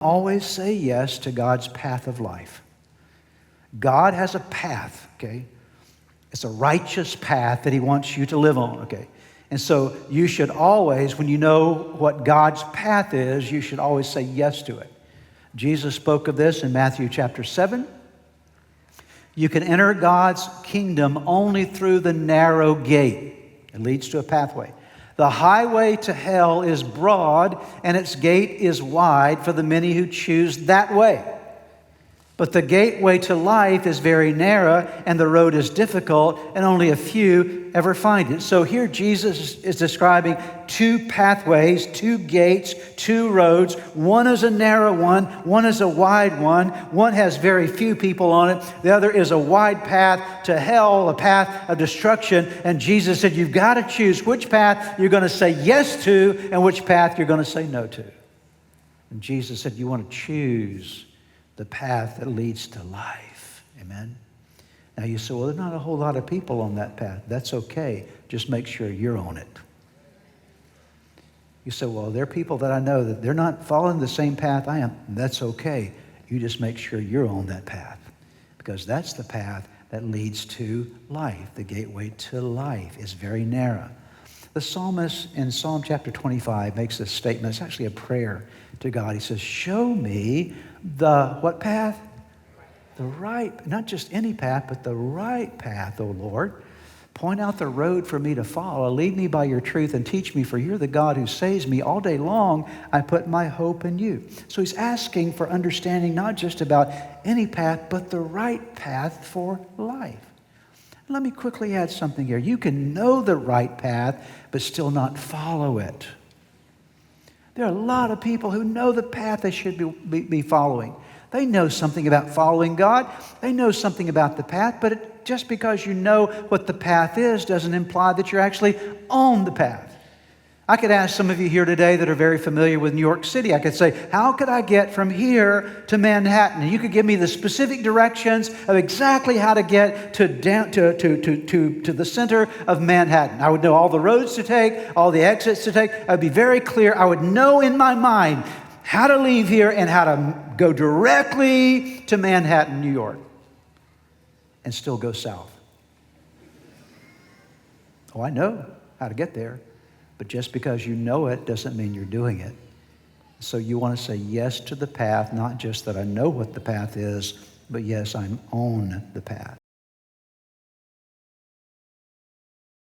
always say yes to God's path of life. God has a path, okay? It's a righteous path that he wants you to live on, okay? And so you should always, when you know what God's path is, you should always say yes to it. Jesus spoke of this in Matthew chapter 7. You can enter God's kingdom only through the narrow gate. It leads to a pathway. The highway to hell is broad, and its gate is wide for the many who choose that way. But the gateway to life is very narrow, and the road is difficult, and only a few ever find it. So here Jesus is describing two pathways, two gates, two roads. One is a narrow one is a wide one. One has very few people on it. The other is a wide path to hell, a path of destruction. And Jesus said, you've got to choose which path you're going to say yes to and which path you're going to say no to. And Jesus said, you want to choose the path that leads to life. Amen. Now you say, well, there's not a whole lot of people on that path. That's okay. Just make sure you're on it. You say, well, there are people that I know that they're not following the same path I am. That's okay. You just make sure you're on that path, because that's the path that leads to life. The gateway to life is very narrow. The psalmist in Psalm chapter 25 makes this statement. It's actually a prayer to God. He says, show me the what path? The right, not just any path, but the right path, O Lord. Point out the road for me to follow. Lead me by your truth and teach me, for you're the God who saves me. All day long, I put my hope in you. So he's asking for understanding, not just about any path, but the right path for life. Let me quickly add something here. You can know the right path, but still not follow it. There are a lot of people who know the path they should be following. They know something about following God. They know something about the path, but just because you know what the path is doesn't imply that you're actually on the path. I could ask some of you here today that are very familiar with New York City. I could say, how could I get from here to Manhattan? And you could give me the specific directions of exactly how to get to the center of Manhattan. I would know all the roads to take, all the exits to take. I would be very clear. I would know in my mind how to leave here and how to go directly to Manhattan, New York, and still go south. Oh, I know how to get there. But just because you know it doesn't mean you're doing it. So you want to say yes to the path, not just that I know what the path is, but yes, I'm on the path.